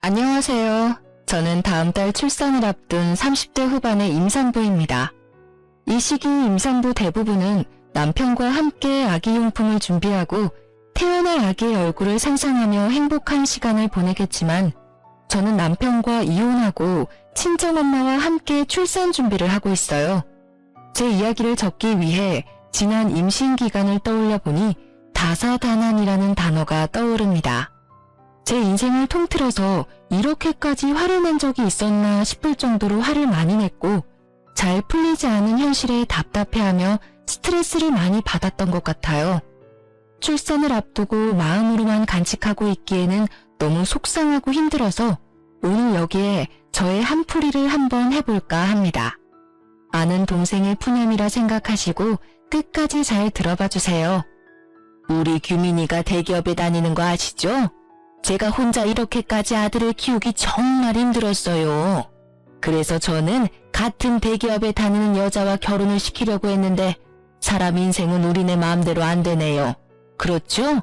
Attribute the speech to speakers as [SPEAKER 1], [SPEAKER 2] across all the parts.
[SPEAKER 1] 안녕하세요. 저는 다음 달 출산을 앞둔 30대 후반의 임산부입니다. 이 시기 임산부 대부분은 남편과 함께 아기용품을 준비하고 태어날 아기의 얼굴을 상상하며 행복한 시간을 보내겠지만 저는 남편과 이혼하고 친정엄마와 함께 출산 준비를 하고 있어요. 제 이야기를 적기 위해 지난 임신 기간을 떠올려 보니 다사다난이라는 단어가 떠오릅니다. 제 인생을 통틀어서 이렇게까지 화를 낸 적이 있었나 싶을 정도로 화를 많이 냈고 잘 풀리지 않은 현실에 답답해하며 스트레스를 많이 받았던 것 같아요. 출산을 앞두고 마음으로만 간직하고 있기에는 너무 속상하고 힘들어서 오늘 여기에 저의 한풀이를 한번 해볼까 합니다. 아는 동생의 푸념이라 생각하시고 끝까지 잘 들어봐 주세요. 우리 규민이가 대기업에 다니는 거 아시죠? 제가 혼자 이렇게까지 아들을 키우기 정말 힘들었어요. 그래서 저는 같은 대기업에 다니는 여자와 결혼을 시키려고 했는데 사람 인생은 우리네 마음대로 안 되네요. 그렇죠?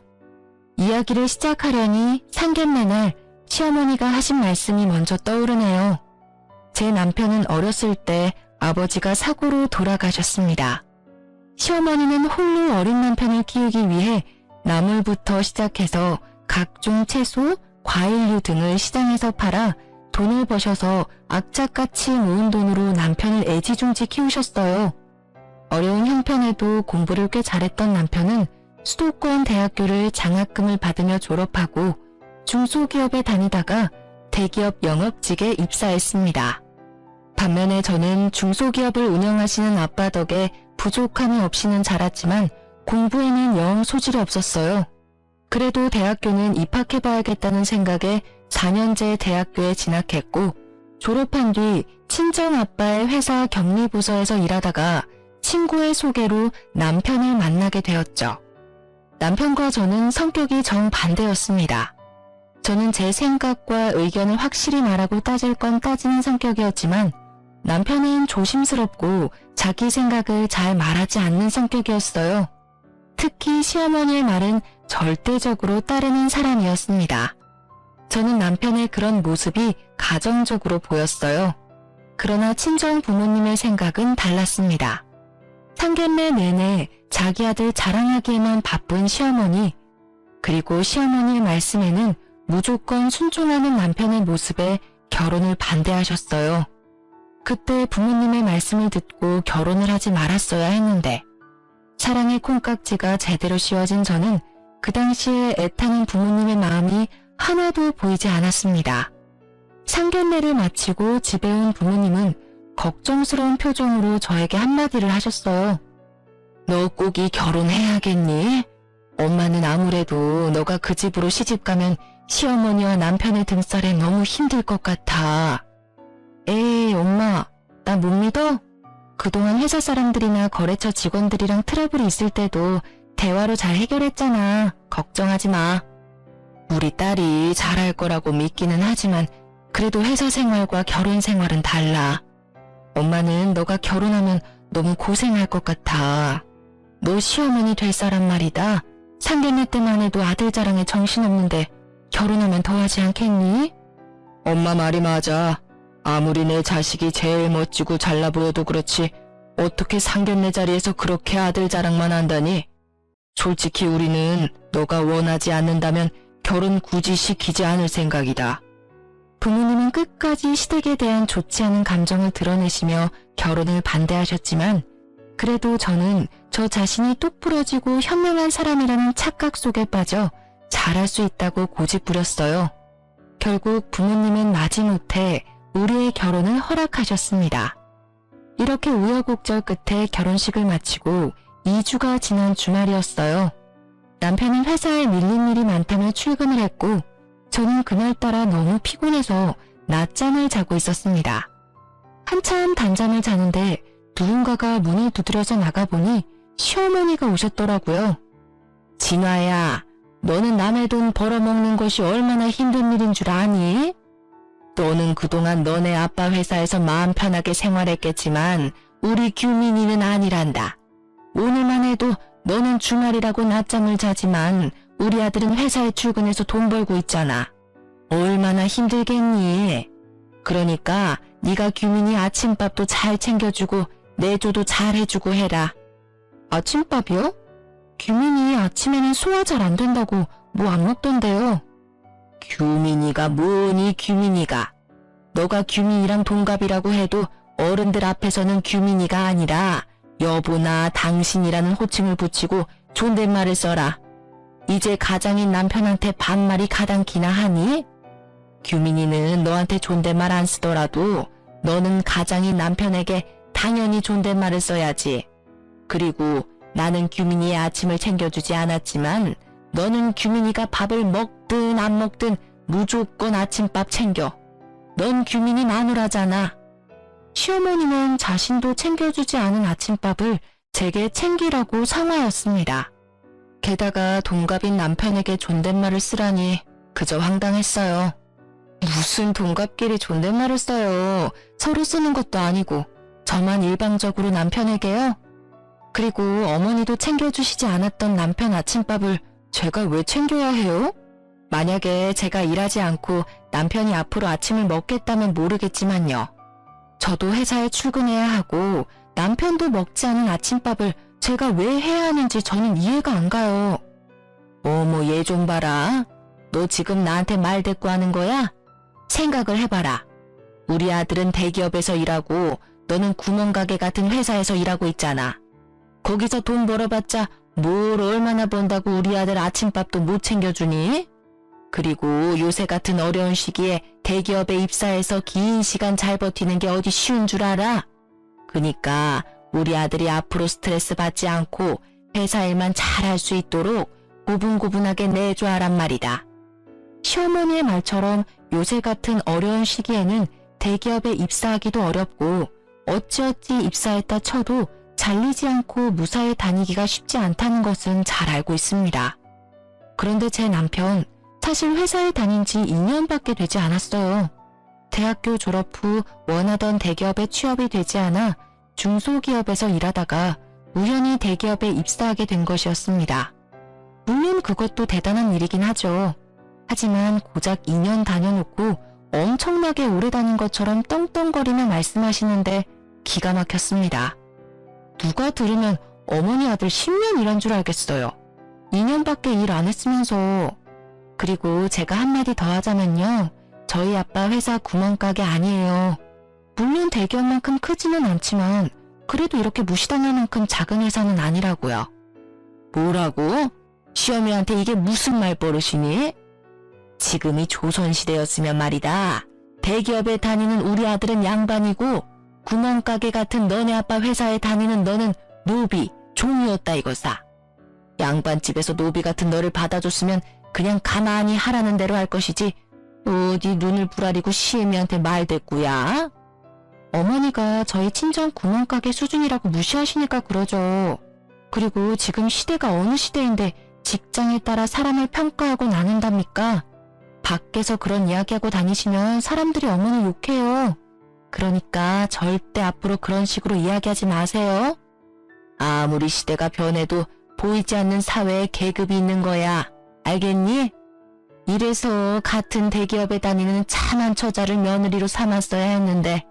[SPEAKER 1] 이야기를 시작하려니 상견례 날 시어머니가 하신 말씀이 먼저 떠오르네요. 제 남편은 어렸을 때 아버지가 사고로 돌아가셨습니다. 시어머니는 홀로 어린 남편을 키우기 위해 나물부터 시작해서 각종 채소, 과일류 등을 시장에서 팔아 돈을 버셔서 악착같이 모은 돈으로 남편을 애지중지 키우셨어요. 어려운 형편에도 공부를 꽤 잘했던 남편은 수도권 대학교를 장학금을 받으며 졸업하고 중소기업에 다니다가 대기업 영업직에 입사했습니다. 반면에 저는 중소기업을 운영하시는 아빠 덕에 부족함이 없이는 자랐지만 공부에는 영 소질이 없었어요. 그래도 대학교는 입학해봐야겠다는 생각에 4년제 대학교에 진학했고 졸업한 뒤 친정아빠의 회사 격리부서에서 일하다가 친구의 소개로 남편을 만나게 되었죠. 남편과 저는 성격이 정반대였습니다. 저는 제 생각과 의견을 확실히 말하고 따질 건 따지는 성격이었지만 남편은 조심스럽고 자기 생각을 잘 말하지 않는 성격이었어요. 특히 시어머니의 말은 절대적으로 따르는 사람이었습니다. 저는 남편의 그런 모습이 가정적으로 보였어요. 그러나 친정 부모님의 생각은 달랐습니다. 상견례 내내 자기 아들 자랑하기에만 바쁜 시어머니, 그리고 시어머니의 말씀에는 무조건 순종하는 남편의 모습에 결혼을 반대하셨어요. 그때 부모님의 말씀을 듣고 결혼을 하지 말았어야 했는데 사랑의 콩깍지가 제대로 씌워진 저는 그 당시에 애타는 부모님의 마음이 하나도 보이지 않았습니다. 상견례를 마치고 집에 온 부모님은 걱정스러운 표정으로 저에게 한마디를 하셨어요. 너 꼭이 결혼해야겠니? 엄마는 아무래도 너가 그 집으로 시집가면 시어머니와 남편의 등살에 너무 힘들 것 같아. 에이 엄마, 나 못 믿어? 그동안 회사 사람들이나 거래처 직원들이랑 트러블이 있을 때도 대화로 잘 해결했잖아. 걱정하지 마. 우리 딸이 잘할 거라고 믿기는 하지만 그래도 회사 생활과 결혼 생활은 달라. 엄마는 너가 결혼하면 너무 고생할 것 같아. 너 시어머니 될 사람 말이다. 상견례 때만 해도 아들 자랑에 정신없는데 결혼하면 더하지 않겠니? 엄마 말이 맞아. 아무리 내 자식이 제일 멋지고 잘나 보여도 그렇지 어떻게 상견례 자리에서 그렇게 아들 자랑만 한다니? 솔직히 우리는 너가 원하지 않는다면 결혼 굳이 시키지 않을 생각이다. 부모님은 끝까지 시댁에 대한 좋지 않은 감정을 드러내시며 결혼을 반대하셨지만 그래도 저는 저 자신이 똑부러지고 현명한 사람이라는 착각 속에 빠져 잘할 수 있다고 고집부렸어요. 결국 부모님은 마지못해 우리의 결혼을 허락하셨습니다. 이렇게 우여곡절 끝에 결혼식을 마치고 2주가 지난 주말이었어요. 남편은 회사에 밀린 일이 많다며 출근을 했고 저는 그날따라 너무 피곤해서 낮잠을 자고 있었습니다. 한참 단잠을 자는데 누군가가 문을 두드려서 나가보니 시어머니가 오셨더라고요. 진화야, 너는 남의 돈 벌어먹는 것이 얼마나 힘든 일인 줄 아니? 너는 그동안 너네 아빠 회사에서 마음 편하게 생활했겠지만 우리 규민이는 아니란다. 오늘만 해도 너는 주말이라고 낮잠을 자지만 우리 아들은 회사에 출근해서 돈 벌고 있잖아. 얼마나 힘들겠니? 그러니까 네가 규민이 아침밥도 잘 챙겨주고 내조도 잘 해주고 해라. 아침밥이요? 규민이 아침에는 소화 잘 안 된다고 뭐 안 먹던데요. 규민이가 뭐니 규민이가. 너가 규민이랑 동갑이라고 해도 어른들 앞에서는 규민이가 아니라 여보나 당신이라는 호칭을 붙이고 존댓말을 써라. 이제 가장인 남편한테 반말이 가당키나 하니? 규민이는 너한테 존댓말 안 쓰더라도 너는 가장인 남편에게 당연히 존댓말을 써야지. 그리고 나는 규민이의 아침을 챙겨주지 않았지만 너는 규민이가 밥을 먹든 안 먹든 무조건 아침밥 챙겨. 넌 규민이 마누라잖아. 시어머니는 자신도 챙겨주지 않은 아침밥을 제게 챙기라고 상하였습니다. 게다가 동갑인 남편에게 존댓말을 쓰라니 그저 황당했어요. 무슨 동갑끼리 존댓말을 써요. 서로 쓰는 것도 아니고 저만 일방적으로 남편에게요? 그리고 어머니도 챙겨주시지 않았던 남편 아침밥을 제가 왜 챙겨야 해요? 만약에 제가 일하지 않고 남편이 앞으로 아침을 먹겠다면 모르겠지만요. 저도 회사에 출근해야 하고 남편도 먹지 않은 아침밥을 제가 왜 해야 하는지 저는 이해가 안 가요. 어머 얘 좀 봐라. 너 지금 나한테 말 대꾸하는 거야? 생각을 해봐라. 우리 아들은 대기업에서 일하고 너는 구멍가게 같은 회사에서 일하고 있잖아. 거기서 돈 벌어봤자 뭘 얼마나 번다고 우리 아들 아침밥도 못 챙겨주니? 그리고 요새 같은 어려운 시기에 대기업에 입사해서 긴 시간 잘 버티는 게 어디 쉬운 줄 알아? 그니까 우리 아들이 앞으로 스트레스 받지 않고 회사 일만 잘할 수 있도록 고분고분하게 내줘야란 말이다. 시어머니의 말처럼 요새 같은 어려운 시기에는 대기업에 입사하기도 어렵고 어찌어찌 입사했다 쳐도 잘리지 않고 무사히 다니기가 쉽지 않다는 것은 잘 알고 있습니다. 그런데 제 남편 사실 회사에 다닌 지 2년밖에 되지 않았어요. 대학교 졸업 후 원하던 대기업에 취업이 되지 않아 중소기업에서 일하다가 우연히 대기업에 입사하게 된 것이었습니다. 물론 그것도 대단한 일이긴 하죠. 하지만 고작 2년 다녀놓고 엄청나게 오래 다닌 것처럼 떵떵거리며 말씀하시는데 기가 막혔습니다. 누가 들으면 어머니 아들 10년 일한 줄 알겠어요. 2년밖에 일 안 했으면서. 그리고 제가 한마디 더 하자면요. 저희 아빠 회사 구멍가게 아니에요. 물론 대기업만큼 크지는 않지만 그래도 이렇게 무시당할 만큼 작은 회사는 아니라고요. 뭐라고? 시어미한테 이게 무슨 말버릇이니? 지금이 조선시대였으면 말이다. 대기업에 다니는 우리 아들은 양반이고 구멍가게 같은 너네 아빠 회사에 다니는 너는 노비, 종이었다 이거사. 양반집에서 노비 같은 너를 받아줬으면 그냥 가만히 하라는 대로 할 것이지 어디 눈을 부라리고 시애미한테 말대꾸야? 어머니가 저희 친정 구멍가게 수준이라고 무시하시니까 그러죠. 그리고 지금 시대가 어느 시대인데 직장에 따라 사람을 평가하고 나눈답니까? 밖에서 그런 이야기하고 다니시면 사람들이 어머니 욕해요. 그러니까 절대 앞으로 그런 식으로 이야기하지 마세요. 아무리 시대가 변해도 보이지 않는 사회에 계급이 있는 거야. 알겠니? 이래서 같은 대기업에 다니는 참한 처자를 며느리로 삼았어야 했는데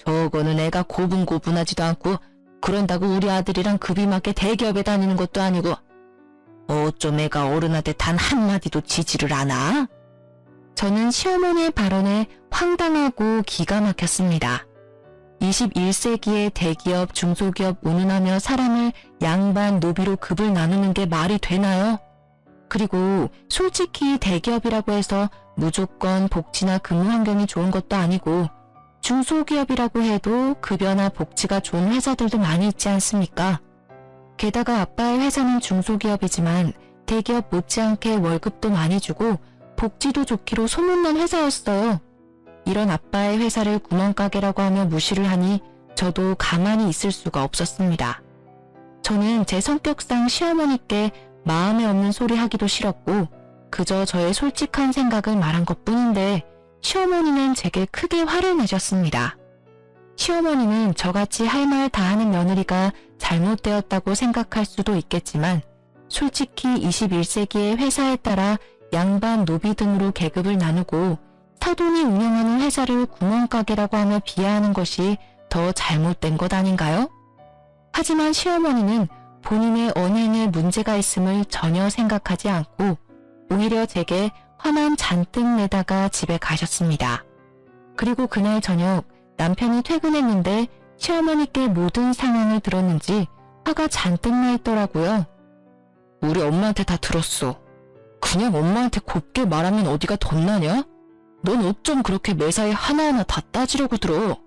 [SPEAKER 1] 저거는 애가 고분고분하지도 않고 그런다고 우리 아들이랑 급이 맞게 대기업에 다니는 것도 아니고 어쩜 애가 어른한테 단 한마디도 지지를 않아? 저는 시어머니의 발언에 황당하고 기가 막혔습니다. 21세기의 대기업, 중소기업 운운하며 사람을 양반, 노비로 급을 나누는 게 말이 되나요? 그리고 솔직히 대기업이라고 해서 무조건 복지나 근무 환경이 좋은 것도 아니고 중소기업이라고 해도 급여나 복지가 좋은 회사들도 많이 있지 않습니까? 게다가 아빠의 회사는 중소기업이지만 대기업 못지않게 월급도 많이 주고 복지도 좋기로 소문난 회사였어요. 이런 아빠의 회사를 구멍가게라고 하며 무시를 하니 저도 가만히 있을 수가 없었습니다. 저는 제 성격상 시어머니께 마음에 없는 소리 하기도 싫었고 그저 저의 솔직한 생각을 말한 것뿐인데 시어머니는 제게 크게 화를 내셨습니다. 시어머니는 저같이 할 말 다 하는 며느리가 잘못되었다고 생각할 수도 있겠지만 솔직히 21세기의 회사에 따라 양반, 노비 등으로 계급을 나누고 사돈이 운영하는 회사를 구멍가게라고 하며 비하하는 것이 더 잘못된 것 아닌가요? 하지만 시어머니는 본인의 언행에 문제가 있음을 전혀 생각하지 않고 오히려 제게 화만 잔뜩 내다가 집에 가셨습니다. 그리고 그날 저녁 남편이 퇴근했는데 시어머니께 모든 상황을 들었는지 화가 잔뜩 나 있더라고요. 우리 엄마한테 다 들었어. 그냥 엄마한테 곱게 말하면 어디가 덧나냐? 넌 어쩜 그렇게 매사에 하나하나 다 따지려고 들어?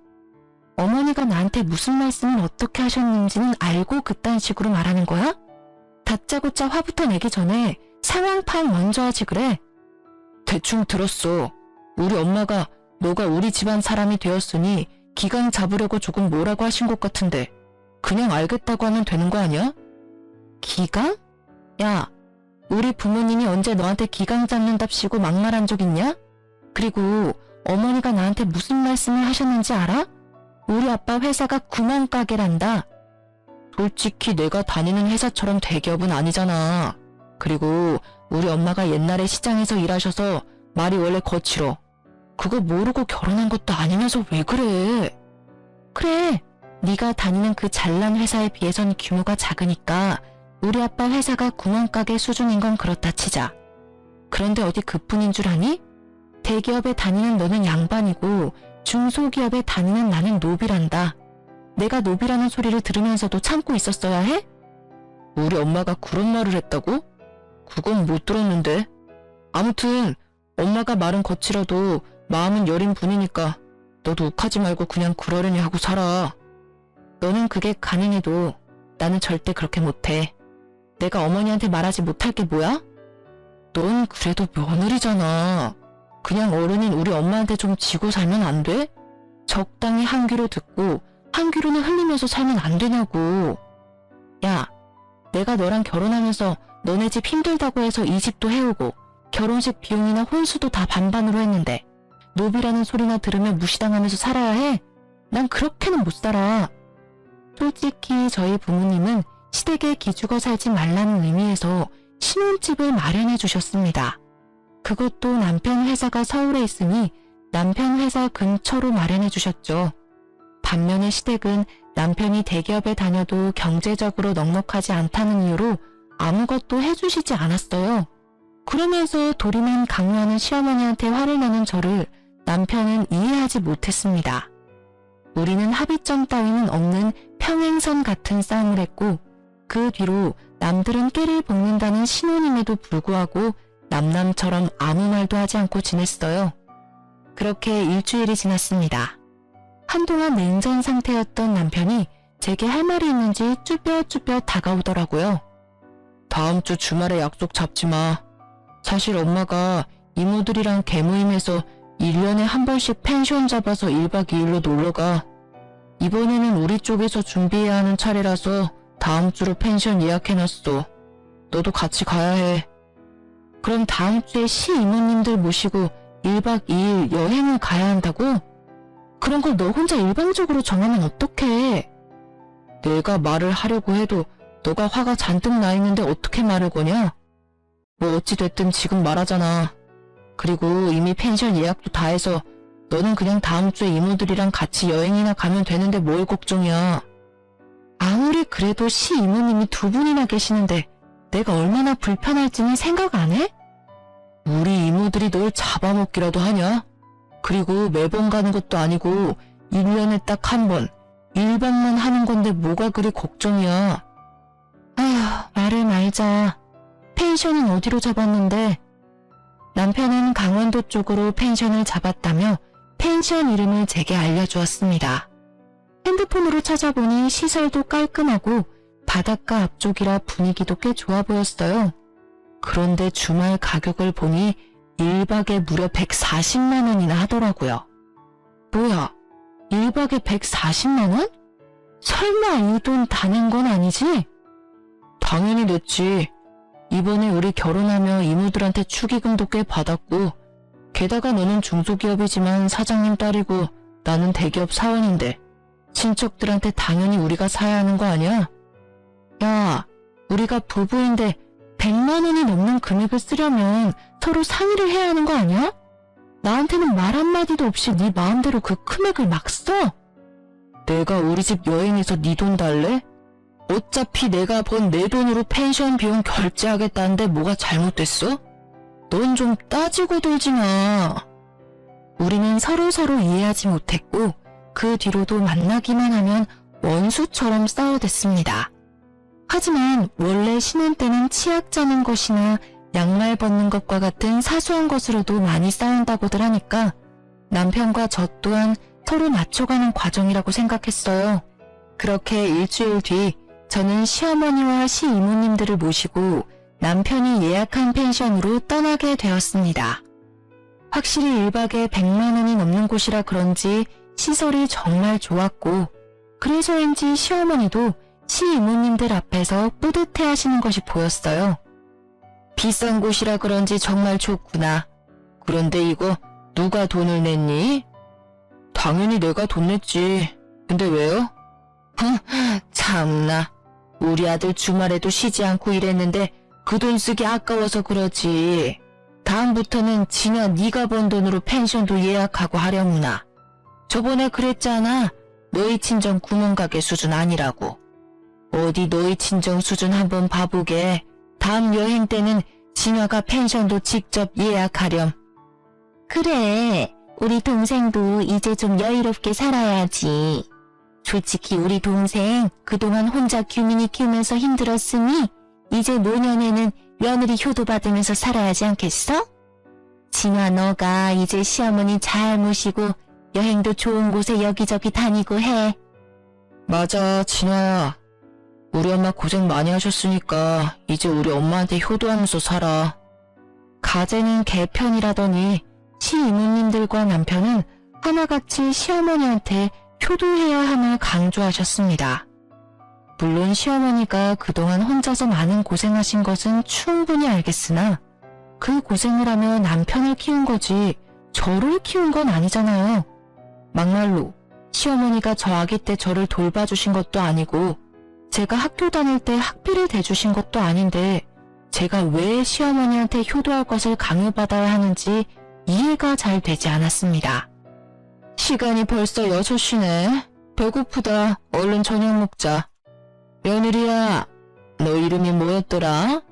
[SPEAKER 1] 어머니가 나한테 무슨 말씀을 어떻게 하셨는지는 알고 그딴 식으로 말하는 거야? 다짜고짜 화부터 내기 전에 상황 파악 먼저 하지 그래? 대충 들었어. 우리 엄마가 너가 우리 집안 사람이 되었으니 기강 잡으려고 조금 뭐라고 하신 것 같은데 그냥 알겠다고 하면 되는 거 아니야? 기강? 야, 우리 부모님이 언제 너한테 기강 잡는답시고 막말한 적 있냐? 그리고 어머니가 나한테 무슨 말씀을 하셨는지 알아? 우리 아빠 회사가 구멍가게란다. 솔직히 내가 다니는 회사처럼 대기업은 아니잖아. 그리고 우리 엄마가 옛날에 시장에서 일하셔서 말이 원래 거칠어. 그거 모르고 결혼한 것도 아니면서 왜 그래? 그래, 네가 다니는 그 잘난 회사에 비해선 규모가 작으니까 우리 아빠 회사가 구멍가게 수준인 건 그렇다 치자. 그런데 어디 그뿐인 줄 아니? 대기업에 다니는 너는 양반이고 중소기업에 다니는 나는 노비란다. 내가 노비라는 소리를 들으면서도 참고 있었어야 해? 우리 엄마가 그런 말을 했다고? 그건 못 들었는데. 아무튼 엄마가 말은 거칠어도 마음은 여린 분이니까 너도 욱하지 말고 그냥 그러려니 하고 살아. 너는 그게 가능해도 나는 절대 그렇게 못해. 내가 어머니한테 말하지 못할 게 뭐야? 넌 그래도 며느리잖아. 그냥 어른인 우리 엄마한테 좀 지고 살면 안 돼? 적당히 한 귀로 듣고 한 귀로는 흘리면서 살면 안 되냐고. 야, 내가 너랑 결혼하면서 너네 집 힘들다고 해서 이 집도 해오고 결혼식 비용이나 혼수도 다 반반으로 했는데 노비라는 소리나 들으면 무시당하면서 살아야 해? 난 그렇게는 못 살아. 솔직히 저희 부모님은 시댁에 기죽어 살지 말라는 의미에서 신혼집을 마련해 주셨습니다. 그것도 남편 회사가 서울에 있으니 남편 회사 근처로 마련해 주셨죠. 반면에 시댁은 남편이 대기업에 다녀도 경제적으로 넉넉하지 않다는 이유로 아무것도 해주시지 않았어요. 그러면서 도리만 강요하는 시어머니한테 화를 내는 저를 남편은 이해하지 못했습니다. 우리는 합의점 따위는 없는 평행선 같은 싸움을 했고 그 뒤로 남들은 깨를 볶는다는 신혼임에도 불구하고 남남처럼 아무 말도 하지 않고 지냈어요. 그렇게 일주일이 지났습니다. 한동안 냉전 상태였던 남편이 제게 할 말이 있는지 쭈뼛쭈뼛 다가오더라고요. 다음 주 주말에 약속 잡지 마. 사실 엄마가 이모들이랑 개모임에서 1년에 한 번씩 펜션 잡아서 1박 2일로 놀러가. 이번에는 우리 쪽에서 준비해야 하는 차례라서 다음 주로 펜션 예약해놨어. 너도 같이 가야 해. 그럼 다음 주에 시이모님들 모시고 1박 2일 여행을 가야 한다고? 그런 걸 너 혼자 일방적으로 정하면 어떡해? 내가 말을 하려고 해도 너가 화가 잔뜩 나 있는데 어떻게 말을 거냐? 뭐 어찌됐든 지금 말하잖아. 그리고 이미 펜션 예약도 다 해서 너는 그냥 다음 주에 이모들이랑 같이 여행이나 가면 되는데 뭘 걱정이야. 아무리 그래도 시이모님이 두 분이나 계시는데 내가 얼마나 불편할지는 생각 안 해? 우리 이모들이 널 잡아먹기라도 하냐? 그리고 매번 가는 것도 아니고 1년에 딱 한 번 1박만 하는 건데 뭐가 그리 걱정이야. 아휴, 말을 말자. 펜션은 어디로 잡았는데? 남편은 강원도 쪽으로 펜션을 잡았다며 펜션 이름을 제게 알려주었습니다. 핸드폰으로 찾아보니 시설도 깔끔하고 바닷가 앞쪽이라 분위기도 꽤 좋아 보였어요. 그런데 주말 가격을 보니 1박에 무려 140만 원이나 하더라고요. 뭐야, 1박에 140만 원? 설마 이 돈 다 낸 건 아니지? 당연히 냈지. 이번에 우리 결혼하며 이모들한테 축의금도 꽤 받았고 게다가 너는 중소기업이지만 사장님 딸이고 나는 대기업 사원인데 친척들한테 당연히 우리가 사야 하는 거 아니야? 야, 우리가 부부인데 100만 원이 넘는 금액을 쓰려면 서로 상의를 해야 하는 거 아니야? 나한테는 말 한마디도 없이 네 마음대로 그 금액을 막 써? 내가 우리 집 여행해서 네 돈 달래? 어차피 내가 번 내 돈으로 펜션 비용 결제하겠다는데 뭐가 잘못됐어? 넌 좀 따지고 들지 마. 우리는 서로 이해하지 못했고 그 뒤로도 만나기만 하면 원수처럼 싸워댔습니다. 하지만 원래 신혼 때는 치약 짜는 것이나 양말 벗는 것과 같은 사소한 것으로도 많이 싸운다고들 하니까 남편과 저 또한 서로 맞춰가는 과정이라고 생각했어요. 그렇게 일주일 뒤 저는 시어머니와 시이모님들을 모시고 남편이 예약한 펜션으로 떠나게 되었습니다. 확실히 1박에 100만 원이 넘는 곳이라 그런지 시설이 정말 좋았고 그래서인지 시어머니도 시이모님들 앞에서 뿌듯해 하시는 것이 보였어요. 비싼 곳이라 그런지 정말 좋구나. 그런데 이거 누가 돈을 냈니? 당연히 내가 돈 냈지. 근데 왜요? 참나. 우리 아들 주말에도 쉬지 않고 일했는데 그 돈 쓰기 아까워서 그러지. 다음부터는 진아 네가 번 돈으로 펜션도 예약하고 하려무나. 저번에 그랬잖아. 너희 친정 구멍가게 수준 아니라고. 어디 너희 친정 수준 한번 봐보게. 다음 여행 때는 진아가 펜션도 직접 예약하렴. 그래. 우리 동생도 이제 좀 여유롭게 살아야지. 솔직히 우리 동생 그동안 혼자 규민이 키우면서 힘들었으니 이제 노년에는 며느리 효도받으면서 살아야지 않겠어? 진아 너가 이제 시어머니 잘 모시고 여행도 좋은 곳에 여기저기 다니고 해. 맞아 진아야. 우리 엄마 고생 많이 하셨으니까 이제 우리 엄마한테 효도하면서 살아. 가재는 개편이라더니 시이모님들과 남편은 하나같이 시어머니한테 효도해야 함을 강조하셨습니다. 물론 시어머니가 그동안 혼자서 많은 고생하신 것은 충분히 알겠으나 그 고생을 하며 남편을 키운 거지 저를 키운 건 아니잖아요. 막말로 시어머니가 저 아기 때 저를 돌봐주신 것도 아니고 제가 학교 다닐 때 학비를 대주신 것도 아닌데 제가 왜 시어머니한테 효도할 것을 강요받아야 하는지 이해가 잘 되지 않았습니다. 시간이 벌써 6시네. 배고프다. 얼른 저녁 먹자. 며느리야, 너 이름이 뭐였더라?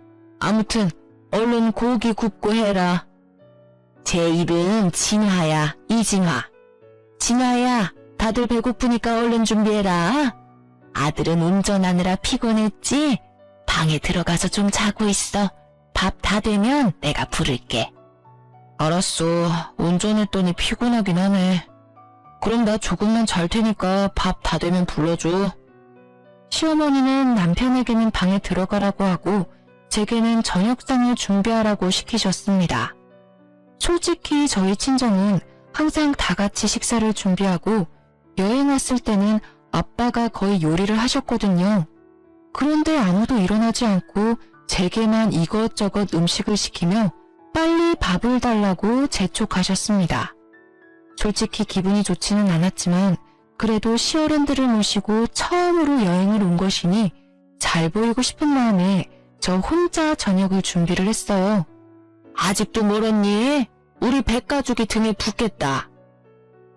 [SPEAKER 1] 아무튼 얼른 고기 굽고 해라. 제 이름 진화야. 이진화. 진화야, 다들 배고프니까 얼른 준비해라. 아들은 운전하느라 피곤했지? 방에 들어가서 좀 자고 있어. 밥 다 되면 내가 부를게. 알았어. 운전했더니 피곤하긴 하네. 그럼 나 조금만 잘 테니까 밥 다 되면 불러줘. 시어머니는 남편에게는 방에 들어가라고 하고 제게는 저녁상을 준비하라고 시키셨습니다. 솔직히 저희 친정은 항상 다 같이 식사를 준비하고 여행 왔을 때는 아빠가 거의 요리를 하셨거든요. 그런데 아무도 일어나지 않고 제게만 이것저것 음식을 시키며 빨리 밥을 달라고 재촉하셨습니다. 솔직히 기분이 좋지는 않았지만 그래도 시어른들을 모시고 처음으로 여행을 온 것이니 잘 보이고 싶은 마음에 저 혼자 저녁을 준비를 했어요. 아직도 멀었니? 우리 백가죽이 등에 붙겠다.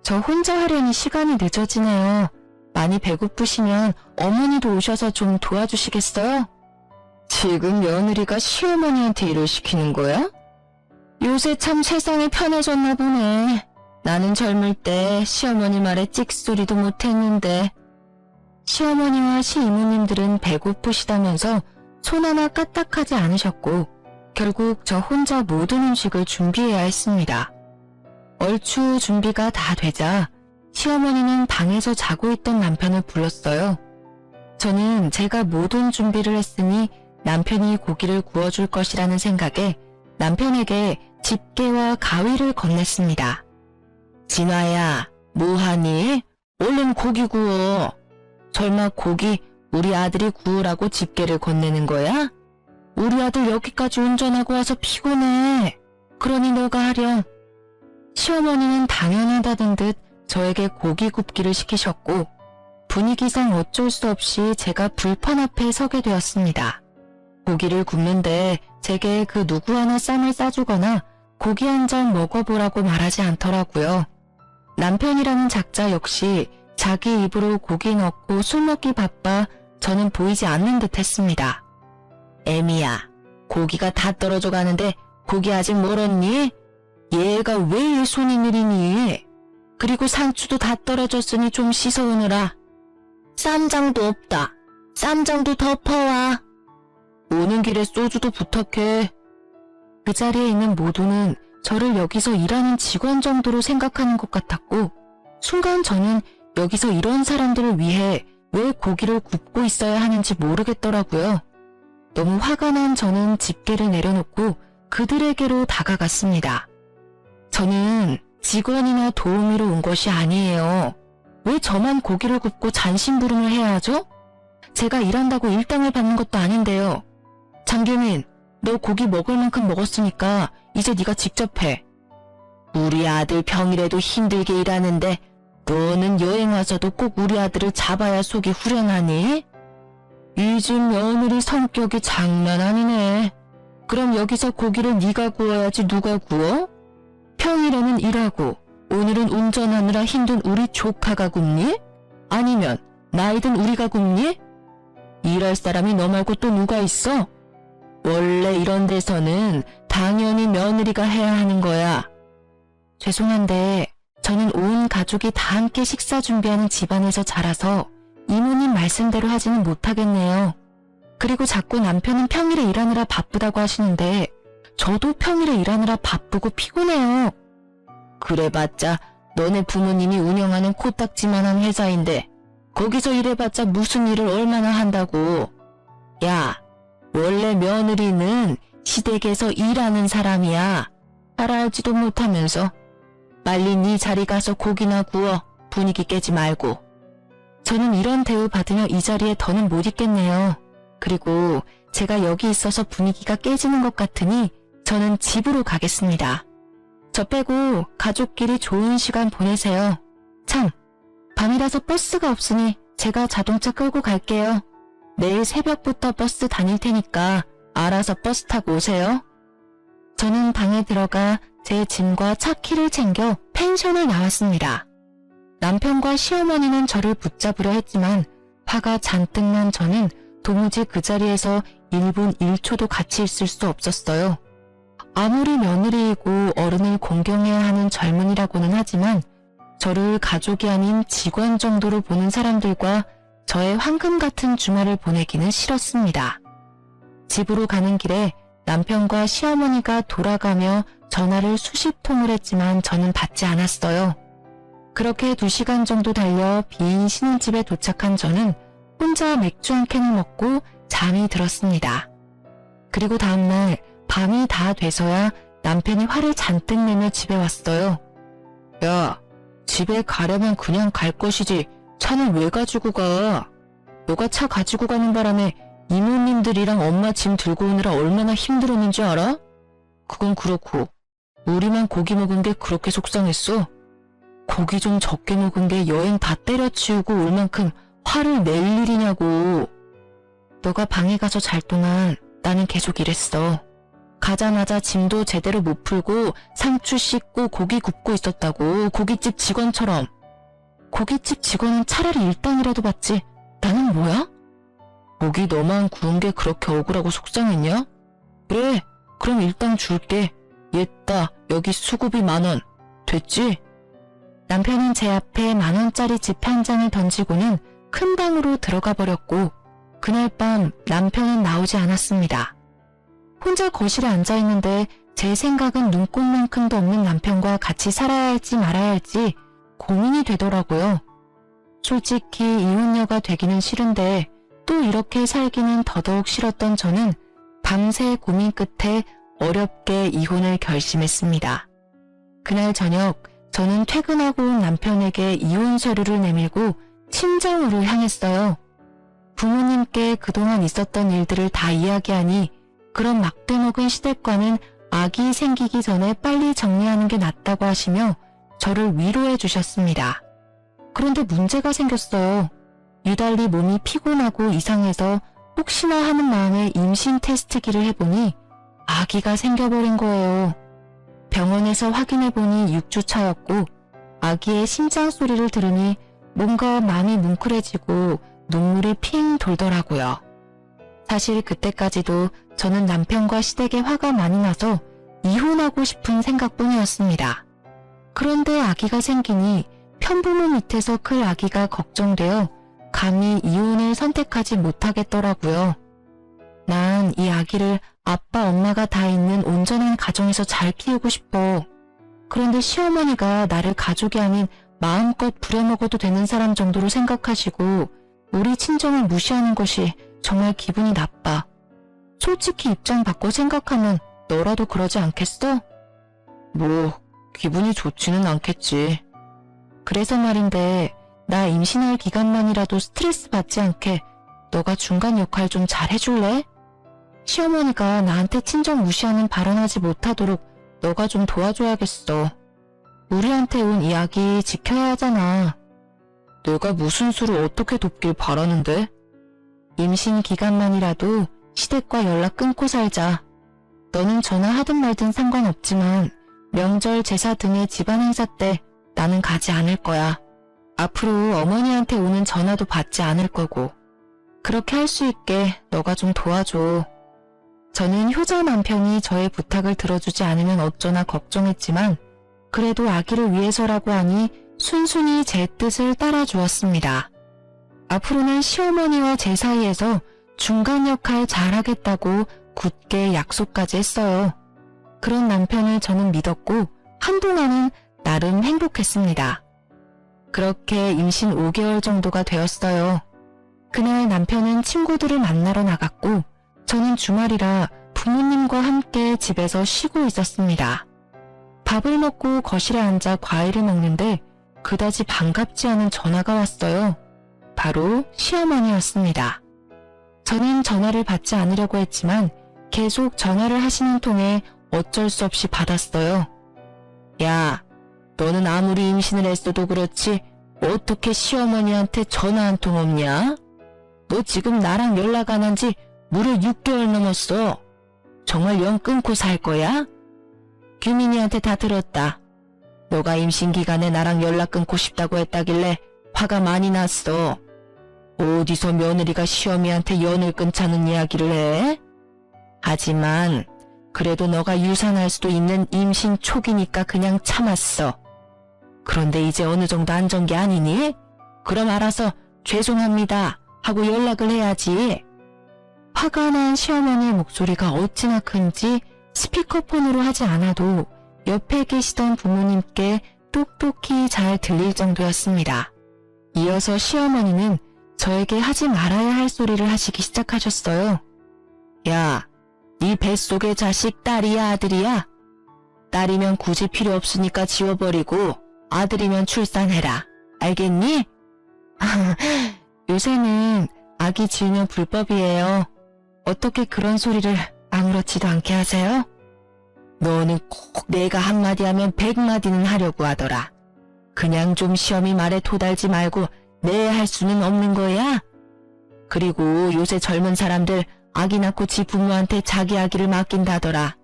[SPEAKER 1] 저 혼자 하려니 시간이 늦어지네요. 많이 배고프시면 어머니도 오셔서 좀 도와주시겠어요? 지금 며느리가 시어머니한테 일을 시키는 거야? 요새 참 세상이 편해졌나 보네. 나는 젊을 때 시어머니 말에 찍소리도 못했는데. 시어머니와 시이모님들은 배고프시다면서 손 하나 까딱하지 않으셨고 결국 저 혼자 모든 음식을 준비해야 했습니다. 얼추 준비가 다 되자 시어머니는 방에서 자고 있던 남편을 불렀어요. 저는 제가 모든 준비를 했으니 남편이 고기를 구워줄 것이라는 생각에 남편에게 집게와 가위를 건넸습니다. 진화야, 뭐하니? 얼른 고기 구워. 설마 고기 우리 아들이 구우라고 집게를 건네는 거야? 우리 아들 여기까지 운전하고 와서 피곤해. 그러니 너가 하렴. 시어머니는 당연하다는 듯 저에게 고기 굽기를 시키셨고 분위기상 어쩔 수 없이 제가 불판 앞에 서게 되었습니다. 고기를 굽는데 제게 그 누구 하나 쌈을 싸주거나 고기 한 점 먹어보라고 말하지 않더라고요. 남편이라는 작자 역시 자기 입으로 고기 넣고 술 먹기 바빠 저는 보이지 않는 듯 했습니다. 애미야, 고기가 다 떨어져 가는데 고기 아직 멀었니? 얘가 왜 손이 느리니? 그리고 상추도 다 떨어졌으니 좀 씻어오느라. 쌈장도 없다. 쌈장도 덮어와. 오는 길에 소주도 부탁해. 그 자리에 있는 모두는 저를 여기서 일하는 직원 정도로 생각하는 것 같았고, 순간 저는 여기서 이런 사람들을 위해 왜 고기를 굽고 있어야 하는지 모르겠더라고요. 너무 화가 난 저는 집게를 내려놓고 그들에게로 다가갔습니다. 저는 직원이나 도우미로 온 것이 아니에요. 왜 저만 고기를 굽고 잔심부름을 해야 하죠? 제가 일한다고 일당을 받는 것도 아닌데요. 장규민, 너 고기 먹을 만큼 먹었으니까 이제 네가 직접 해. 우리 아들 평일에도 힘들게 일하는데 너는 여행 와서도 꼭 우리 아들을 잡아야 속이 후련하니? 이 집 며느리 성격이 장난 아니네. 그럼 여기서 고기를 네가 구워야지 누가 구워? 평일에는 일하고 오늘은 운전하느라 힘든 우리 조카가 굽니? 아니면 나이든 우리가 굽니? 일할 사람이 너 말고 또 누가 있어? 원래 이런 데서는 당연히 며느리가 해야 하는 거야. 죄송한데 저는 온 가족이 다 함께 식사 준비하는 집안에서 자라서 이모님 말씀대로 하지는 못하겠네요. 그리고 자꾸 남편은 평일에 일하느라 바쁘다고 하시는데 저도 평일에 일하느라 바쁘고 피곤해요. 그래봤자 너네 부모님이 운영하는 코딱지만한 회사인데 거기서 일해봤자 무슨 일을 얼마나 한다고. 야, 원래 며느리는 시댁에서 일하는 사람이야. 잘 알지도 못하면서. 빨리 네 자리 가서 고기나 구워. 분위기 깨지 말고. 저는 이런 대우 받으며 이 자리에 더는 못 있겠네요. 그리고 제가 여기 있어서 분위기가 깨지는 것 같으니 저는 집으로 가겠습니다. 저 빼고 가족끼리 좋은 시간 보내세요. 참, 밤이라서 버스가 없으니 제가 자동차 끌고 갈게요. 내일 새벽부터 버스 다닐 테니까 알아서 버스 타고 오세요. 저는 방에 들어가 제 짐과 차 키를 챙겨 펜션을 나왔습니다. 남편과 시어머니는 저를 붙잡으려 했지만 화가 잔뜩 난 저는 도무지 그 자리에서 1분 1초도 같이 있을 수 없었어요. 아무리 며느리이고 어른을 공경해야 하는 젊은이라고는 하지만 저를 가족이 아닌 직원 정도로 보는 사람들과 저의 황금 같은 주말을 보내기는 싫었습니다. 집으로 가는 길에 남편과 시어머니가 돌아가며 전화를 수십 통을 했지만 저는 받지 않았어요. 그렇게 2시간 정도 달려 빈 신혼집에 도착한 저는 혼자 맥주 한 캔을 먹고 잠이 들었습니다. 그리고 다음날 밤이 다 돼서야 남편이 화를 잔뜩 내며 집에 왔어요. 야, 집에 가려면 그냥 갈 것이지 차는 왜 가지고 가? 너가 차 가지고 가는 바람에 이모님들이랑 엄마 짐 들고 오느라 얼마나 힘들었는지 알아? 그건 그렇고 우리만 고기 먹은 게 그렇게 속상했어? 고기 좀 적게 먹은 게 여행 다 때려치우고 올 만큼 화를 낼 일이냐고. 너가 방에 가서 잘 동안 나는 계속 일했어. 가자마자 짐도 제대로 못 풀고 상추 씻고 고기 굽고 있었다고. 고깃집 직원처럼. 고깃집 직원은 차라리 일당이라도 받지. 나는 뭐야? 고기 너만 구운 게 그렇게 억울하고 속상했냐? 그래, 그럼 일당 줄게. 얘따, 여기 수고비 10,000원. 됐지? 남편은 제 앞에 10,000원짜리 집 한 장을 던지고는 큰 방으로 들어가 버렸고 그날 밤 남편은 나오지 않았습니다. 혼자 거실에 앉아있는데 제 생각은 눈꼽만큼도 없는 남편과 같이 살아야 할지 말아야 할지 고민이 되더라고요. 솔직히 이혼녀가 되기는 싫은데 또 이렇게 살기는 더더욱 싫었던 저는 밤새 고민 끝에 어렵게 이혼을 결심했습니다. 그날 저녁 저는 퇴근하고 온 남편에게 이혼 서류를 내밀고 친정으로 향했어요. 부모님께 그동안 있었던 일들을 다 이야기하니 그런 막대먹은 시댁과는 아기 생기기 전에 빨리 정리하는 게 낫다고 하시며 저를 위로해 주셨습니다. 그런데 문제가 생겼어요. 유달리 몸이 피곤하고 이상해서 혹시나 하는 마음에 임신 테스트기를 해보니 아기가 생겨버린 거예요. 병원에서 확인해보니 6주 차였고 아기의 심장 소리를 들으니 뭔가 마음이 뭉클해지고 눈물이 핑 돌더라고요. 사실 그때까지도 저는 남편과 시댁에 화가 많이 나서 이혼하고 싶은 생각뿐이었습니다. 그런데 아기가 생기니 편부모 밑에서 클 아기가 걱정되어 감히 이혼을 선택하지 못하겠더라고요. 난 이 아기를 아빠 엄마가 다 있는 온전한 가정에서 잘 키우고 싶어. 그런데 시어머니가 나를 가족이 아닌 마음껏 부려먹어도 되는 사람 정도로 생각하시고 우리 친정을 무시하는 것이 정말 기분이 나빠. 솔직히 입장 바꿔 생각하면 너라도 그러지 않겠어? 뭐 기분이 좋지는 않겠지. 그래서 말인데 나 임신할 기간만이라도 스트레스 받지 않게 너가 중간 역할 좀 잘 해줄래? 시어머니가 나한테 친정 무시하는 발언하지 못하도록 너가 좀 도와줘야겠어. 우리한테 온 이야기 지켜야 하잖아. 내가 무슨 수를 어떻게 돕길 바라는데? 임신 기간만이라도 시댁과 연락 끊고 살자. 너는 전화하든 말든 상관없지만 명절 제사 등의 집안 행사 때 나는 가지 않을 거야. 앞으로 어머니한테 오는 전화도 받지 않을 거고. 그렇게 할 수 있게 너가 좀 도와줘. 저는 효자 남편이 저의 부탁을 들어주지 않으면 어쩌나 걱정했지만 그래도 아기를 위해서라고 하니 순순히 제 뜻을 따라주었습니다. 앞으로는 시어머니와 제 사이에서 중간 역할 잘하겠다고 굳게 약속까지 했어요. 그런 남편을 저는 믿었고 한동안은 나름 행복했습니다. 그렇게 임신 5개월 정도가 되었어요. 그날 남편은 친구들을 만나러 나갔고 저는 주말이라 부모님과 함께 집에서 쉬고 있었습니다. 밥을 먹고 거실에 앉아 과일을 먹는데 그다지 반갑지 않은 전화가 왔어요. 바로 시어머니였습니다. 저는 전화를 받지 않으려고 했지만 계속 전화를 하시는 통에 어쩔 수 없이 받았어요. 야, 너는 아무리 임신을 했어도 그렇지 어떻게 시어머니한테 전화 한 통 없냐? 너 지금 나랑 연락 안 한 지 무려 6개월 넘었어. 정말 영 끊고 살 거야? 규민이한테 다 들었다. 너가 임신 기간에 나랑 연락 끊고 싶다고 했다길래 화가 많이 났어. 어디서 며느리가 시어미한테 연을 끊자는 이야기를 해? 하지만 그래도 너가 유산할 수도 있는 임신 초기니까 그냥 참았어. 그런데 이제 어느 정도 안전 게 아니니? 그럼 알아서 죄송합니다 하고 연락을 해야지. 화가 난 시어머니의 목소리가 어찌나 큰지 스피커폰으로 하지 않아도 옆에 계시던 부모님께 똑똑히 잘 들릴 정도였습니다. 이어서 시어머니는 저에게 하지 말아야 할 소리를 하시기 시작하셨어요. 야, 네 뱃속의 자식 딸이야 아들이야? 딸이면 굳이 필요 없으니까 지워버리고 아들이면 출산해라. 알겠니? 요새는 아기 지우면 불법이에요. 어떻게 그런 소리를 아무렇지도 않게 하세요? 너는 꼭 내가 한마디 하면 100마디는 하려고 하더라. 그냥 좀 시어미 말에 토달지 말고 내 할 수는 없는 거야? 그리고 요새 젊은 사람들 아기 낳고 지 부모한테 자기 아기를 맡긴다더라.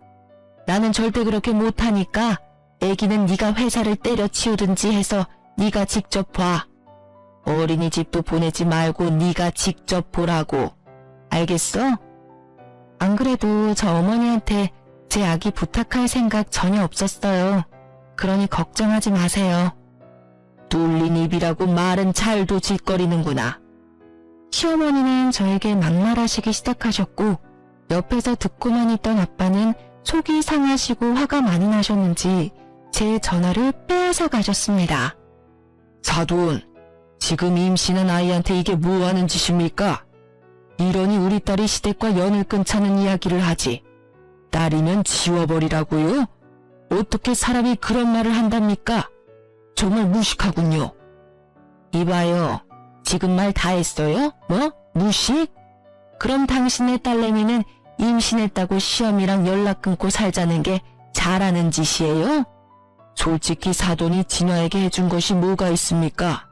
[SPEAKER 1] 나는 절대 그렇게 못하니까 애기는 네가 회사를 때려치우든지 해서 네가 직접 봐. 어린이집도 보내지 말고 네가 직접 보라고. 알겠어? 안 그래도 저 어머니한테 제 아기 부탁할 생각 전혀 없었어요. 그러니 걱정하지 마세요. 뚫린 입이라고 말은 잘도 짓거리는구나. 시어머니는 저에게 막말하시기 시작하셨고 옆에서 듣고만 있던 아빠는 속이 상하시고 화가 많이 나셨는지 제 전화를 빼앗아 가셨습니다. 사돈, 지금 임신한 아이한테 이게 뭐하는 짓입니까? 이러니 우리 딸이 시댁과 연을 끊자는 이야기를 하지. 딸이면 지워버리라고요? 어떻게 사람이 그런 말을 한답니까? 정말 무식하군요. 이봐요. 지금 말 다 했어요? 뭐? 무식? 그럼 당신의 딸내미는 임신했다고 시어미랑 연락 끊고 살자는 게 잘하는 짓이에요? 솔직히 사돈이 진화에게 해준 것이 뭐가 있습니까?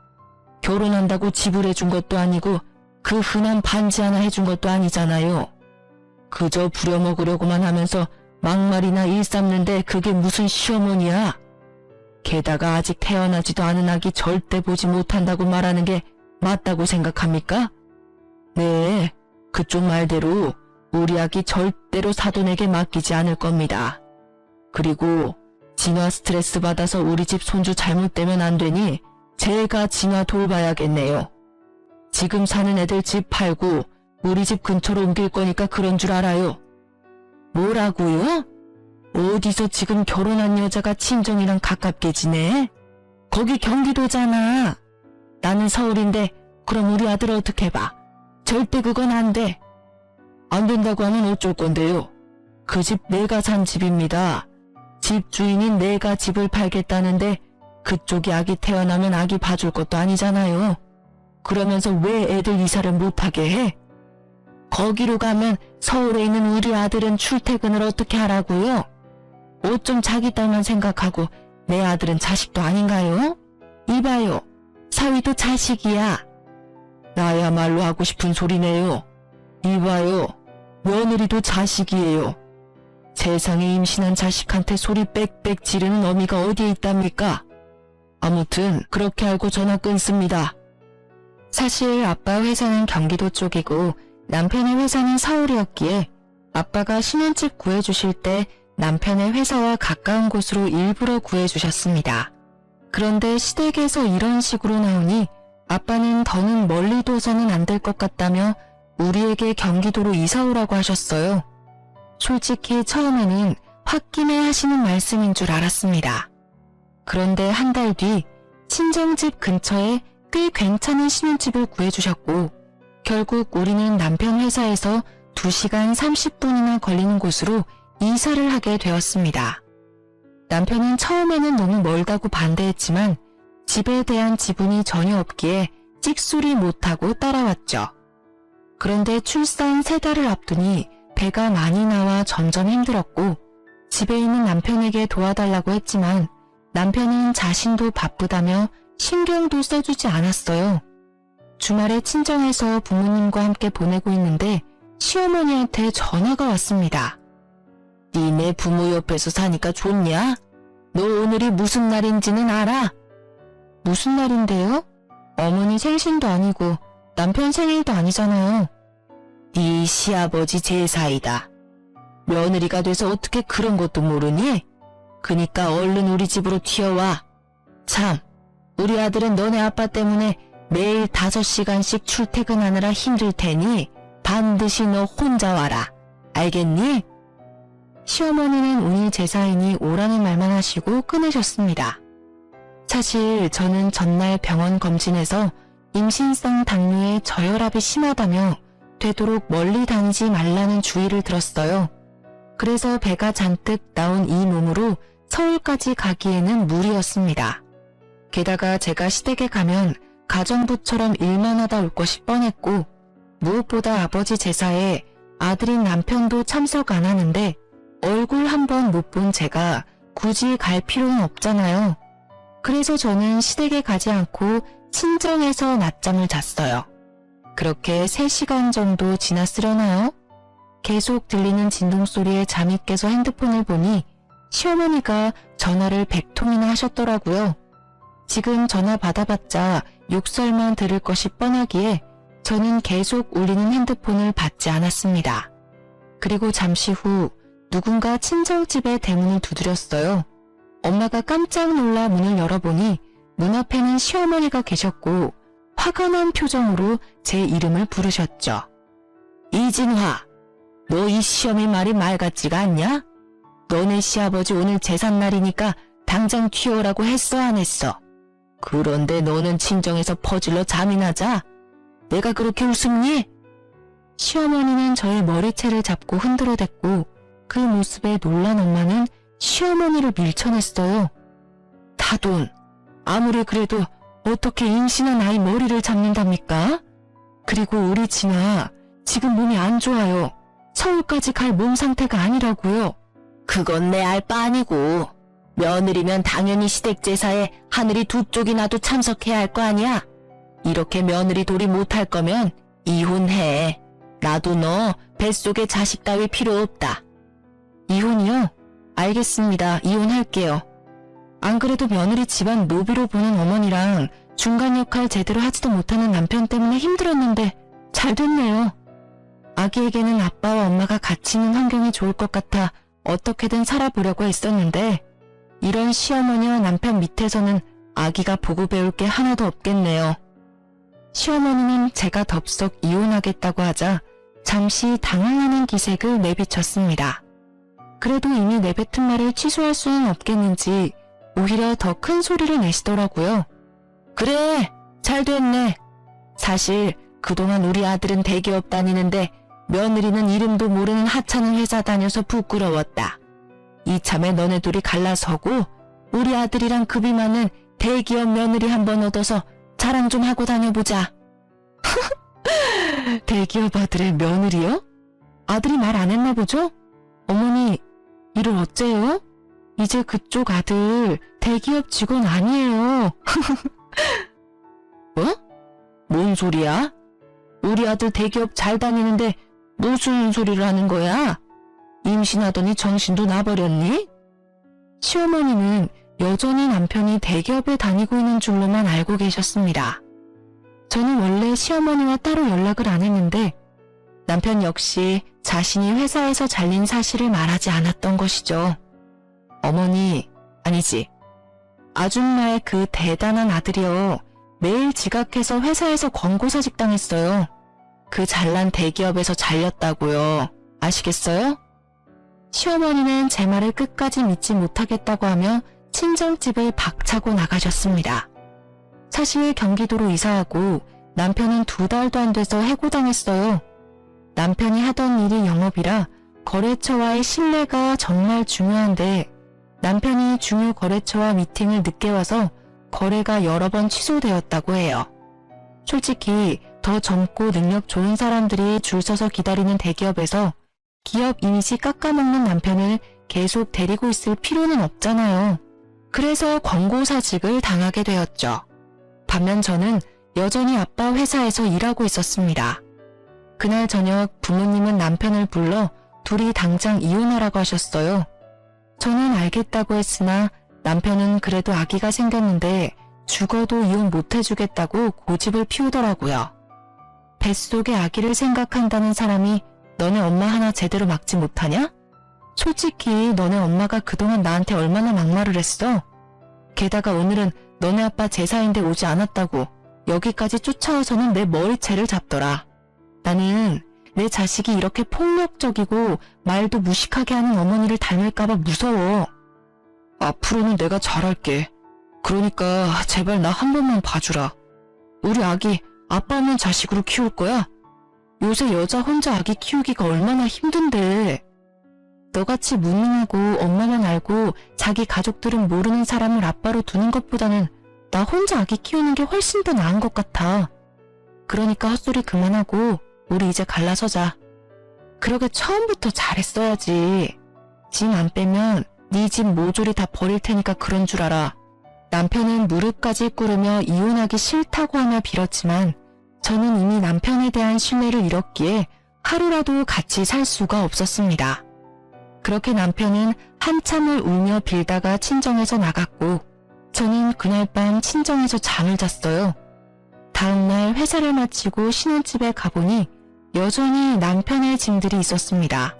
[SPEAKER 1] 결혼한다고 지불해준 것도 아니고 그 흔한 반지 하나 해준 것도 아니잖아요. 그저 부려먹으려고만 하면서 막말이나 일삼는데 그게 무슨 시어머니야? 게다가 아직 태어나지도 않은 아기 절대 보지 못한다고 말하는 게 맞다고 생각합니까? 네, 그쪽 말대로 우리 아기 절대로 사돈에게 맡기지 않을 겁니다. 그리고 진화 스트레스 받아서 우리 집 손주 잘못되면 안 되니 제가 진화 돌봐야겠네요. 지금 사는 애들 집 팔고 우리 집 근처로 옮길 거니까 그런 줄 알아요. 뭐라고요? 어디서 지금 결혼한 여자가 친정이랑 가깝게 지내? 거기 경기도잖아. 나는 서울인데 그럼 우리 아들 어떻게 봐? 절대 그건 안 돼. 안 된다고 하면 어쩔 건데요. 그 집 내가 산 집입니다. 집 주인인 내가 집을 팔겠다는데 그쪽이 아기 태어나면 아기 봐줄 것도 아니잖아요. 그러면서 왜 애들 이사를 못하게 해? 거기로 가면 서울에 있는 우리 아들은 출퇴근을 어떻게 하라고요? 옷 좀 자기 딸만 생각하고 내 아들은 자식도 아닌가요? 이봐요. 사위도 자식이야. 나야말로 하고 싶은 소리네요. 이봐요. 며느리도 자식이에요. 세상에 임신한 자식한테 소리 빽빽 지르는 어미가 어디에 있답니까? 아무튼 그렇게 알고 전화 끊습니다. 사실 아빠 회사는 경기도 쪽이고 남편의 회사는 서울이었기에 아빠가 신혼집 구해주실 때 남편의 회사와 가까운 곳으로 일부러 구해주셨습니다. 그런데 시댁에서 이런 식으로 나오니 아빠는 더는 멀리 둬서는 안 될 것 같다며 우리에게 경기도로 이사오라고 하셨어요. 솔직히 처음에는 홧김에 하시는 말씀인 줄 알았습니다. 그런데 한 달 뒤 친정집 근처에 꽤 괜찮은 신혼집을 구해주셨고 결국 우리는 남편 회사에서 2시간 30분이나 걸리는 곳으로 이사를 하게 되었습니다. 남편은 처음에는 너무 멀다고 반대했지만 집에 대한 지분이 전혀 없기에 찍소리 못하고 따라왔죠. 그런데 출산 3달을 앞두니 배가 많이 나와 점점 힘들었고 집에 있는 남편에게 도와달라고 했지만 남편은 자신도 바쁘다며 신경도 써주지 않았어요. 주말에 친정에서 부모님과 함께 보내고 있는데 시어머니한테 전화가 왔습니다. 니네 부모 옆에서 사니까 좋냐? 너 오늘이 무슨 날인지는 알아? 무슨 날인데요? 어머니 생신도 아니고 남편 생일도 아니잖아요. 네 시아버지 제사이다. 며느리가 돼서 어떻게 그런 것도 모르니? 그니까 얼른 우리 집으로 튀어와. 참, 우리 아들은 너네 아빠 때문에 매일 5시간씩 출퇴근하느라 힘들 테니 반드시 너 혼자 와라. 알겠니? 시어머니는 오늘 제사이니 오라는 말만 하시고 끊으셨습니다. 사실 저는 전날 병원 검진에서 임신성 당뇨에 저혈압이 심하다며 되도록 멀리 다니지 말라는 주의를 들었어요. 그래서 배가 잔뜩 나온 이 몸으로 서울까지 가기에는 무리였습니다. 게다가 제가 시댁에 가면 가정부처럼 일만 하다 올 것이 뻔했고 무엇보다 아버지 제사에 아들인 남편도 참석 안 하는데 얼굴 한 번 못 본 제가 굳이 갈 필요는 없잖아요. 그래서 저는 시댁에 가지 않고 친정에서 낮잠을 잤어요. 그렇게 3시간 정도 지났으려나요? 계속 들리는 진동소리에 잠이 깨서 핸드폰을 보니 시어머니가 전화를 100통이나 하셨더라고요. 지금 전화 받아봤자 욕설만 들을 것이 뻔하기에 저는 계속 울리는 핸드폰을 받지 않았습니다. 그리고 잠시 후 누군가 친정집의 대문을 두드렸어요. 엄마가 깜짝 놀라 문을 열어보니 문 앞에는 시어머니가 계셨고 화가 난 표정으로 제 이름을 부르셨죠. 이진화, 너 이 시어미 말이 말 같지가 않냐? 너네 시아버지 오늘 제삿날이니까 당장 튀어오라고 했어 안 했어? 그런데 너는 친정에서 퍼질러 잠이나 자? 내가 그렇게 우습니? 시어머니는 저의 머리채를 잡고 흔들어댔고 그 모습에 놀란 엄마는 시어머니를 밀쳐냈어요. 다돈, 아무리 그래도 어떻게 임신한 아이 머리를 잡는답니까? 그리고 우리 진아 지금 몸이 안 좋아요. 서울까지 갈 몸 상태가 아니라고요. 그건 내 알 바 아니고 며느리면 당연히 시댁 제사에 하늘이 두 쪽이나도 참석해야 할 거 아니야. 이렇게 며느리 도리 못할 거면 이혼해. 나도 너 뱃속에 자식 따위 필요 없다. 이혼이요? 알겠습니다. 이혼할게요. 안 그래도 며느리 집안 노비로 보는 어머니랑 중간 역할 제대로 하지도 못하는 남편 때문에 힘들었는데 잘 됐네요. 아기에게는 아빠와 엄마가 같이 있는 환경이 좋을 것 같아 어떻게든 살아보려고 했었는데 이런 시어머니와 남편 밑에서는 아기가 보고 배울 게 하나도 없겠네요. 시어머니는 제가 덥석 이혼하겠다고 하자 잠시 당황하는 기색을 내비쳤습니다. 그래도 이미 내뱉은 말을 취소할 수는 없겠는지 오히려 더 큰 소리를 내시더라고요. 그래, 잘 됐네. 사실 그동안 우리 아들은 대기업 다니는데 며느리는 이름도 모르는 하찮은 회사 다녀서 부끄러웠다. 이참에 너네 둘이 갈라서고 우리 아들이랑 급이 많은 대기업 며느리 한번 얻어서 자랑 좀 하고 다녀보자. 대기업 아들의 며느리요? 아들이 말 안 했나 보죠? 어머니, 이를 어째요? 이제 그쪽 아들 대기업 직원 아니에요. 뭐? 뭔 소리야? 우리 아들 대기업 잘 다니는데 무슨 소리를 하는 거야? 임신하더니 정신도 나버렸니? 시어머니는 여전히 남편이 대기업에 다니고 있는 줄로만 알고 계셨습니다. 저는 원래 시어머니와 따로 연락을 안 했는데 남편 역시 자신이 회사에서 잘린 사실을 말하지 않았던 것이죠. 어머니, 아니지. 아줌마의 그 대단한 아들이요. 매일 지각해서 회사에서 권고사직 당했어요. 그 잘난 대기업에서 잘렸다고요. 아시겠어요? 시어머니는 제 말을 끝까지 믿지 못하겠다고 하며 친정집을 박차고 나가셨습니다. 사실 경기도로 이사하고 남편은 2달도 안 돼서 해고당했어요. 남편이 하던 일이 영업이라 거래처와의 신뢰가 정말 중요한데 남편이 중요 거래처와 미팅을 늦게 와서 거래가 여러 번 취소되었다고 해요. 솔직히 더 젊고 능력 좋은 사람들이 줄 서서 기다리는 대기업에서 기업 이미지 깎아먹는 남편을 계속 데리고 있을 필요는 없잖아요. 그래서 권고사직을 당하게 되었죠. 반면 저는 여전히 아빠 회사에서 일하고 있었습니다. 그날 저녁 부모님은 남편을 불러 둘이 당장 이혼하라고 하셨어요. 저는 알겠다고 했으나 남편은 그래도 아기가 생겼는데 죽어도 이혼 못 해주겠다고 고집을 피우더라고요. 뱃속의 아기를 생각한다는 사람이 너네 엄마 하나 제대로 막지 못하냐? 솔직히 너네 엄마가 그동안 나한테 얼마나 막말을 했어? 게다가 오늘은 너네 아빠 제사인데 오지 않았다고 여기까지 쫓아와서는 내 머리채를 잡더라. 나는 내 자식이 이렇게 폭력적이고 말도 무식하게 하는 어머니를 닮을까봐 무서워. 앞으로는 내가 잘할게. 그러니까 제발 나 한 번만 봐주라. 우리 아기 아빠 없는 자식으로 키울 거야? 요새 여자 혼자 아기 키우기가 얼마나 힘든데. 너같이 무능하고 엄마만 알고 자기 가족들은 모르는 사람을 아빠로 두는 것보다는 나 혼자 아기 키우는 게 훨씬 더 나은 것 같아. 그러니까 헛소리 그만하고 우리 이제 갈라서자. 그러게 처음부터 잘했어야지. 짐 안 빼면 네 집 모조리 다 버릴 테니까 그런 줄 알아. 남편은 무릎까지 꿇으며 이혼하기 싫다고 하며 빌었지만 저는 이미 남편에 대한 신뢰를 잃었기에 하루라도 같이 살 수가 없었습니다. 그렇게 남편은 한참을 울며 빌다가 친정에서 나갔고 저는 그날 밤 친정에서 잠을 잤어요. 다음날 회사를 마치고 신혼집에 가보니 여전히 남편의 짐들이 있었습니다.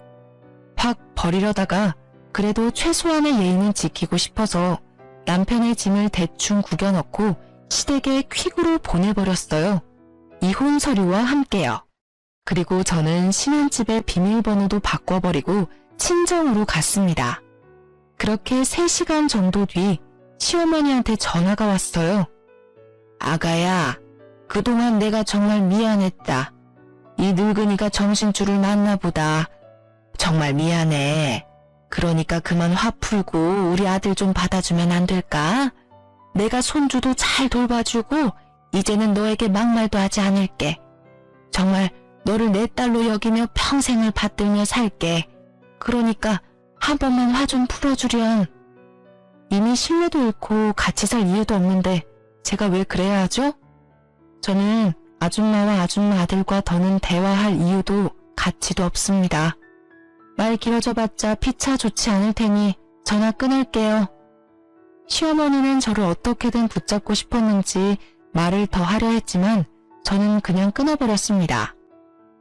[SPEAKER 1] 확 버리려다가 그래도 최소한의 예의는 지키고 싶어서 남편의 짐을 대충 구겨넣고 시댁에 퀵으로 보내버렸어요. 이혼 서류와 함께요. 그리고 저는 신혼집의 비밀번호도 바꿔버리고 친정으로 갔습니다. 그렇게 3시간 정도 뒤 시어머니한테 전화가 왔어요. 아가야, 그동안 내가 정말 미안했다. 이 늙은이가 정신줄을 놨나 보다. 정말 미안해. 그러니까 그만 화 풀고 우리 아들 좀 받아주면 안 될까? 내가 손주도 잘 돌봐주고 이제는 너에게 막말도 하지 않을게. 정말 너를 내 딸로 여기며 평생을 받들며 살게. 그러니까 한 번만 화 좀 풀어주렴. 이미 신뢰도 잃고 같이 살 이유도 없는데 제가 왜 그래야 하죠? 저는 아줌마와 아줌마 아들과 더는 대화할 이유도 가치도 없습니다. 말 길어져봤자 피차 좋지 않을 테니 전화 끊을게요. 시어머니는 저를 어떻게든 붙잡고 싶었는지 말을 더 하려 했지만 저는 그냥 끊어버렸습니다.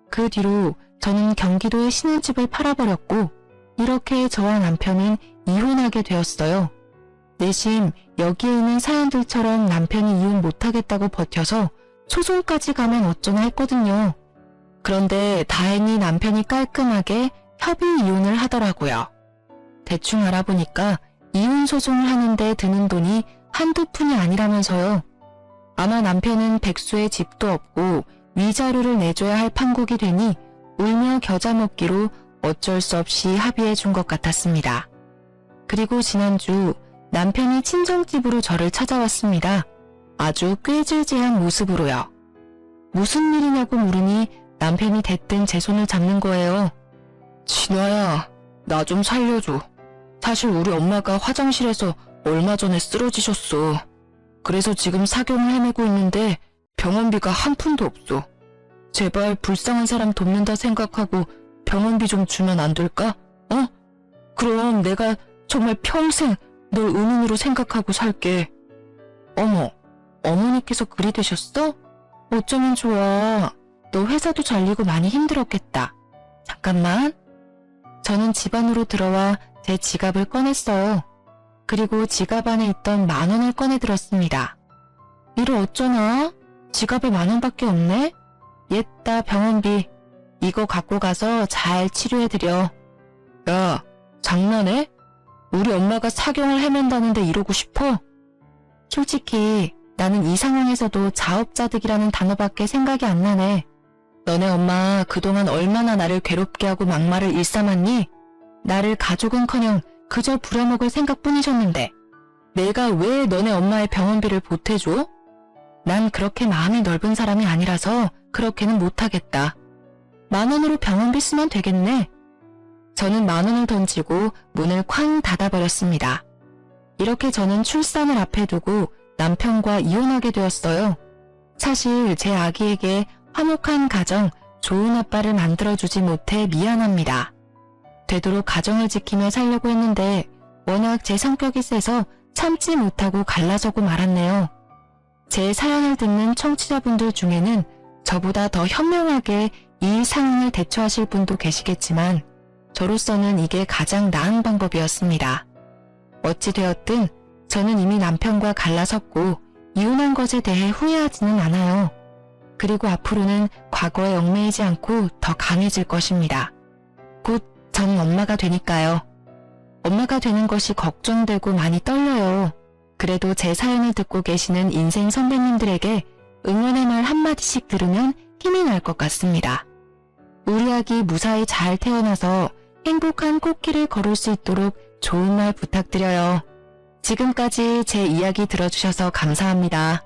[SPEAKER 1] 그 뒤로 저는 경기도의 신혼집을 팔아버렸고 이렇게 저와 남편은 이혼하게 되었어요. 내심 여기에 있는 사연들처럼 남편이 이혼 못하겠다고 버텨서 소송까지 가면 어쩌나 했거든요. 그런데 다행히 남편이 깔끔하게 협의 이혼을 하더라고요. 대충 알아보니까 이혼 소송을 하는데 드는 돈이 한두 푼이 아니라면서요. 아마 남편은 백수의 집도 없고 위자료를 내줘야 할 판국이 되니 울며 겨자 먹기로 어쩔 수 없이 합의해 준 것 같았습니다. 그리고 지난주 남편이 친정집으로 저를 찾아왔습니다. 아주 꾀질재한 모습으로요. 무슨 일이냐고 물으니 남편이 대뜸 제 손을 잡는 거예요. 진화야, 나 좀 살려줘. 사실 우리 엄마가 화장실에서 얼마 전에 쓰러지셨어. 그래서 지금 사경을 헤매고 있는데 병원비가 한 푼도 없어. 제발 불쌍한 사람 돕는다 생각하고 병원비 좀 주면 안 될까? 어? 그럼 내가 정말 평생 널 은인으로 생각하고 살게. 어머, 어머니께서 그리 되셨어? 어쩌면 좋아. 너 회사도 잘리고 많이 힘들었겠다. 잠깐만. 저는 집 안으로 들어와 제 지갑을 꺼냈어요. 그리고 지갑 안에 있던 10,000원을 꺼내들었습니다. 이를 어쩌나? 지갑에 10,000원밖에 없네? 옛다 병원비. 이거 갖고 가서 잘 치료해드려. 야, 장난해? 우리 엄마가 사경을 헤맨다는데 이러고 싶어? 솔직히 나는 이 상황에서도 자업자득이라는 단어밖에 생각이 안 나네. 너네 엄마 그동안 얼마나 나를 괴롭게 하고 막말을 일삼았니? 나를 가족은커녕 그저 부려먹을 생각뿐이셨는데 내가 왜 너네 엄마의 병원비를 보태줘? 난 그렇게 마음이 넓은 사람이 아니라서 그렇게는 못하겠다. 10,000원으로 병원비 쓰면 되겠네. 저는 10,000원을 던지고 문을 쾅 닫아버렸습니다. 이렇게 저는 출산을 앞에 두고 남편과 이혼하게 되었어요. 사실 제 아기에게 화목한 가정, 좋은 아빠를 만들어주지 못해 미안합니다. 되도록 가정을 지키며 살려고 했는데 워낙 제 성격이 세서 참지 못하고 갈라서고 말았네요. 제 사연을 듣는 청취자분들 중에는 저보다 더 현명하게 이 상황을 대처하실 분도 계시겠지만 저로서는 이게 가장 나은 방법이었습니다. 어찌되었든 저는 이미 남편과 갈라섰고 이혼한 것에 대해 후회하지는 않아요. 그리고 앞으로는 과거에 얽매이지 않고 더 강해질 것입니다. 곧 전 엄마가 되니까요. 엄마가 되는 것이 걱정되고 많이 떨려요. 그래도 제 사연을 듣고 계시는 인생 선배님들에게 응원의 말 한마디씩 들으면 힘이 날 것 같습니다. 우리 아기 무사히 잘 태어나서 행복한 꽃길을 걸을 수 있도록 좋은 말 부탁드려요. 지금까지 제 이야기 들어주셔서 감사합니다.